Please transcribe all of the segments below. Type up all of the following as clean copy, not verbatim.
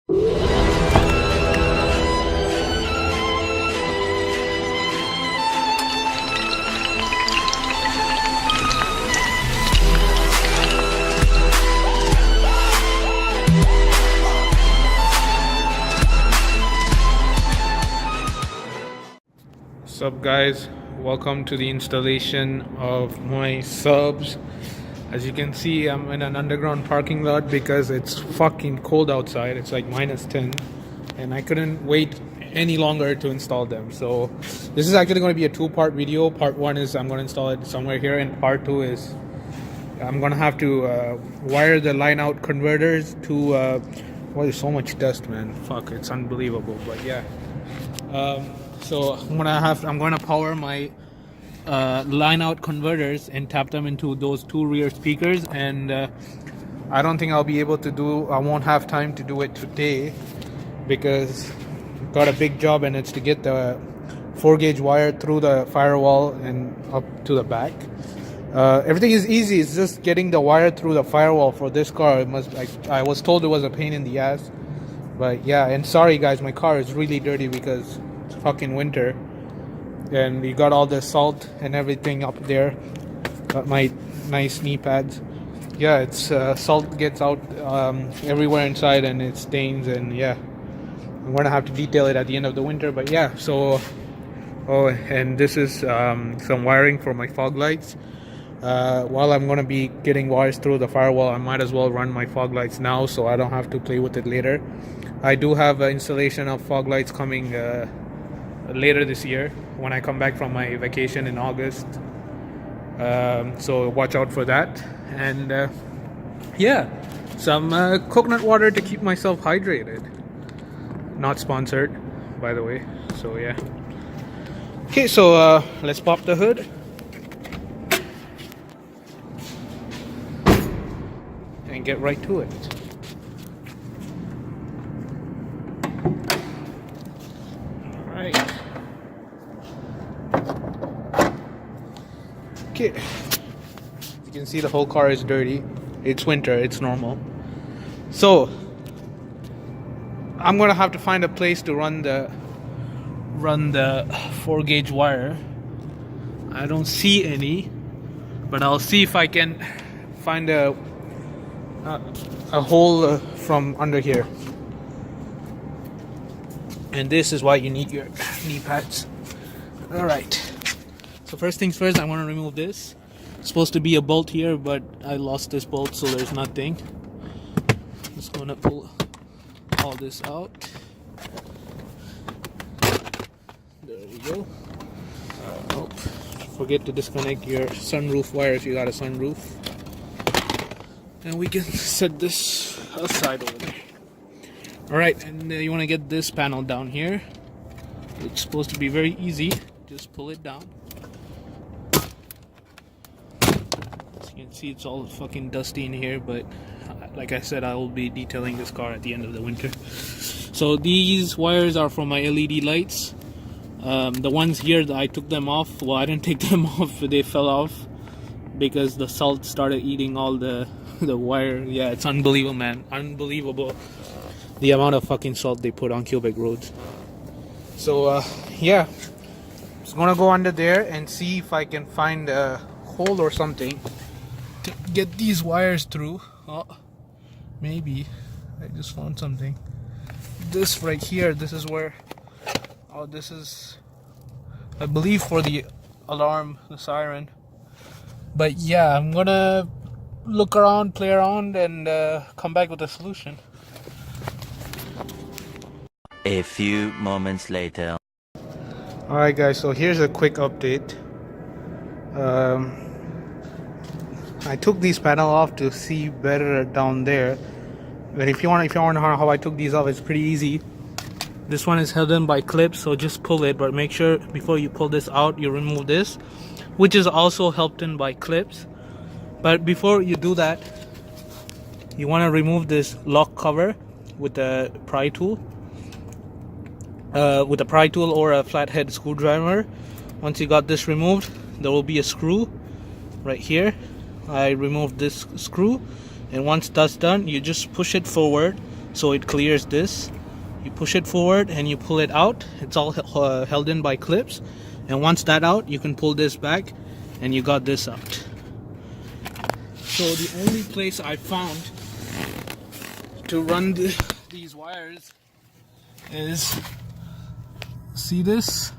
What's up, guys? Welcome to the installation of my subs. As you can see, I'm in an underground parking lot because it's fucking cold outside. It's like -10 and I couldn't wait any longer to install them. So this is actually going to be a two-part video. Part one is I'm going to install it somewhere here, and part two is I'm going to have to wire the line out converters to well, there's so much dust, man. Fuck, it's unbelievable. But yeah, so I'm gonna power my line out converters and tap them into those two rear speakers, and I don't think I won't have time to do it today because I've got a big job, and it's to get the 4-gauge wire through the firewall and up to the back. Everything is easy. It's just getting the wire through the firewall for this car. I was told it was a pain in the ass, but yeah. And sorry guys, my car is really dirty because it's fucking winter, and we got all the salt and everything up there. Got my nice knee pads. Yeah, it's salt gets out everywhere inside, and it stains, and yeah, I'm gonna have to detail it at the end of the winter. But yeah, so and this is some wiring for my fog lights. While I'm gonna be getting wires through the firewall, I might as well run my fog lights now so I don't have to play with it later. I do have an installation of fog lights coming later this year when I come back from my vacation in August, so watch out for that. And yeah, some coconut water to keep myself hydrated. Not sponsored, by the way. So yeah, okay, so let's pop the hood and get right to it. Okay, you can see the whole car is dirty. It's winter, it's normal. So I'm gonna have to find a place to run the 4-gauge wire. I don't see any, but I'll see if I can find a hole from under here. And this is why you need your knee pads. All right. So first things first, I want to remove this. It's supposed to be a bolt here, but I lost this bolt, so there's nothing. Just gonna pull all this out. There we go. Oh, forget to disconnect your sunroof wire if you got a sunroof. And we can set this aside over there. Alright, and you want to get this panel down here. It's supposed to be very easy. Just pull it down. As you can see, it's all fucking dusty in here, but like I said, I will be detailing this car at the end of the winter. So these wires are for my LED lights. The ones here, I took them off. Well, I didn't take them off, they fell off because the salt started eating all the wire. Yeah, it's unbelievable, man. Unbelievable the amount of fucking salt they put on Quebec roads. So yeah, just gonna go under there and see if I can find a hole or something to get these wires through. Oh, maybe I just found something. This right here, this is where, oh, this is, I believe, for the alarm, the siren. But yeah, I'm gonna look around, play around, and come back with a solution. A few moments later. Alright guys, so here's a quick update. I took these panels off to see better down there. But if you want to know how I took these off, it's pretty easy. This one is held in by clips, so just pull it, but make sure before you pull this out, you remove this, which is also held in by clips. But before you do that, you want to remove this lock cover with a pry tool. With a pry tool or a flathead screwdriver. Once you got this removed, there will be a screw right here. I removed this screw, and once that's done, you just push it forward so it clears this. You push it forward and you pull it out. It's all held in by clips, and once that out, you can pull this back and you got this out. So the only place I found to run these wires is, see this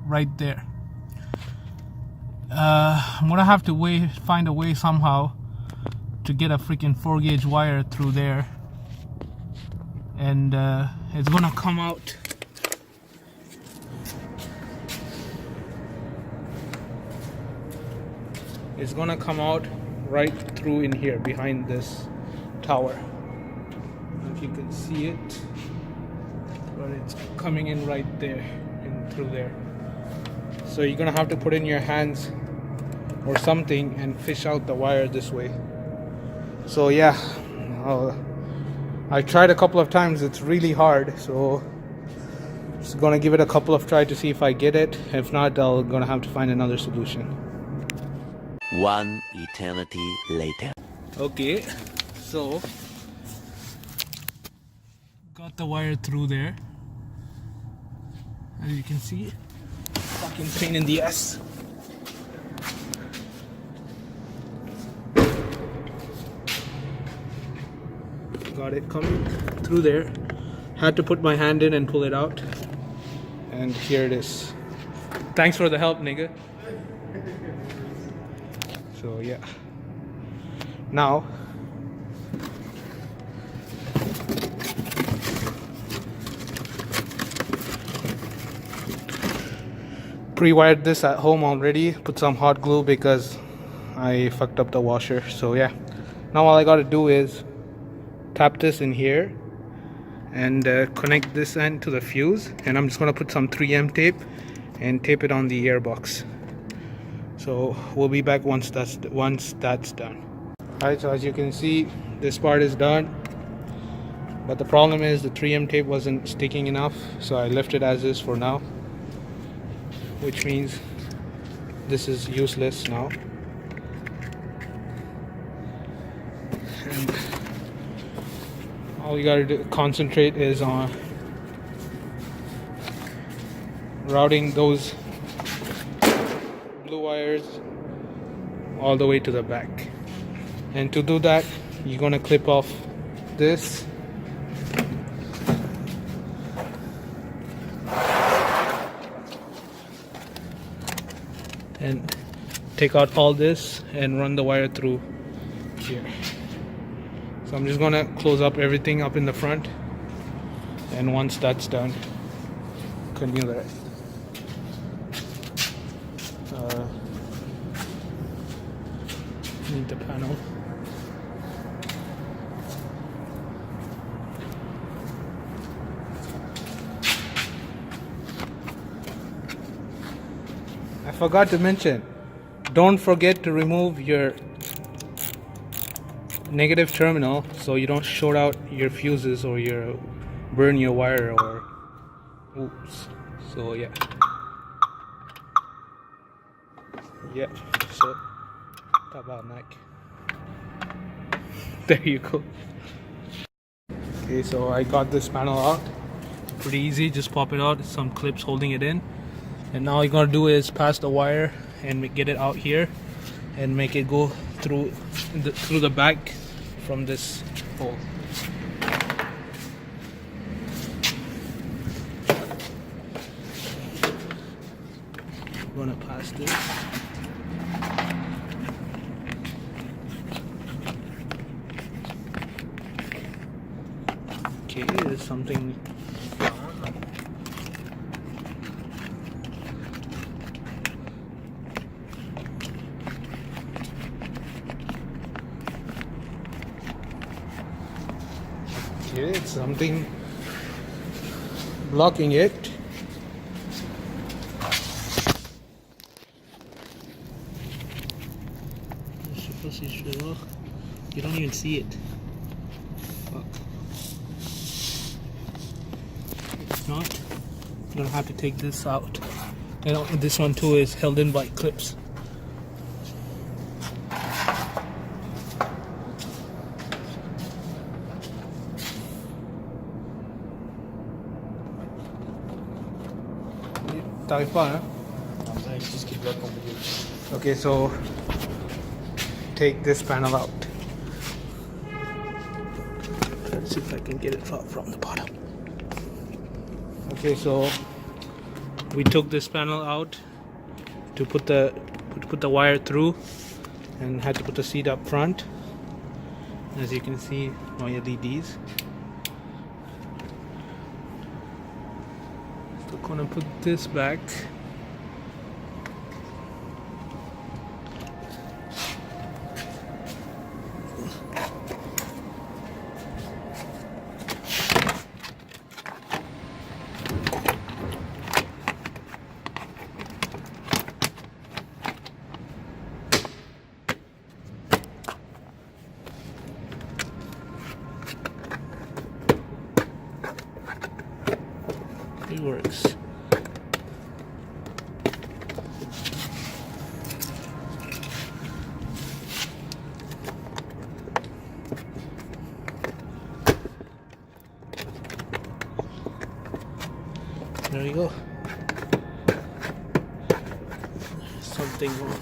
right there. I'm gonna have to find a way somehow to get a freaking 4-gauge wire through there, and it's gonna come out. It's gonna come out right through in here behind this tower. If you can see it, but it's coming in right there and through there. So you're gonna have to put in your hands or something and fish out the wire this way. So yeah, I tried a couple of times. It's really hard, so just gonna give it a couple of tries to see if I get it. If not, I'm gonna have to find another solution. One eternity later. Okay, so got the wire through there. As you can see, fucking pain in the ass. Got it coming through there. Had to put my hand in and pull it out, and here it is. Thanks for the help, nigga. So yeah, now pre-wired this at home already. Put some hot glue because I fucked up the washer. So yeah, now all I gotta do is tap this in here and connect this end to the fuse, and I'm just gonna put some 3M tape and tape it on the airbox. So we'll be back once that's done. Alright, so as you can see, this part is done, but the problem is the 3M tape wasn't sticking enough, so I left it as is for now, which means this is useless now. And all you gotta concentrate is on routing those blue wires all the way to the back. And to do that, you're gonna clip off this and take out all this and run the wire through here. So I'm just gonna close up everything up in the front, and once that's done, continue the rest. Need the panel. I forgot to mention, don't forget to remove your negative terminal so you don't short out your fuses or burn your wire or oops. So yeah, so tabarnak. There you go. Okay, so I got this panel out. Pretty easy, just pop it out. Some clips holding it in, and now all you're gonna do is pass the wire and get it out here and make it go through the back from this hole. I'm gonna pass this. Okay, there's something. Okay, it's something blocking it. You don't even see it. Fuck. If not, I'm gonna have to take this out. And this one too is held in by clips. T'arrives pas, hein? Okay, so take this panel out. Let's see if I can get it from the bottom. Okay, so we took this panel out to put the wire through, and had to put the seat up front. As you can see, no LEDs. So gonna put this back. It works. There you go. Something wrong.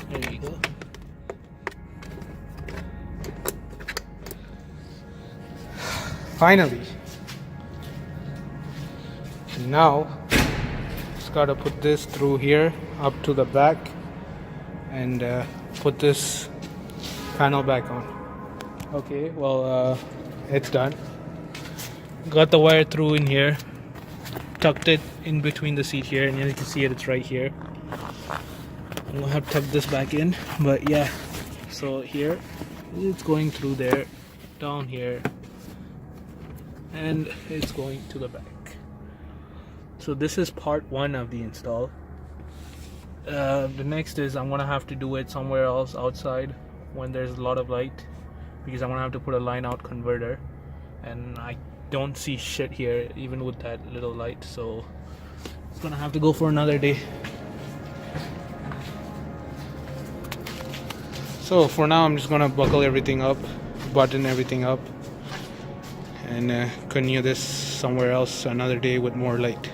There you go. Finally. And now just gotta put this through here up to the back and put this panel back on. Okay, well it's done. Got the wire through in here, tucked it in between the seat here, and as you can see it's right here. I'm gonna have to tuck this back in, but yeah, so here it's going through there, down here, and it's going to the back. So this is part one of the install. The next is I'm gonna have to do it somewhere else outside when there's a lot of light, because I'm gonna have to put a line out converter, and I don't see shit here even with that little light, so it's gonna have to go for another day. So for now I'm just gonna buckle everything up, button everything up, and continue this somewhere else another day with more light.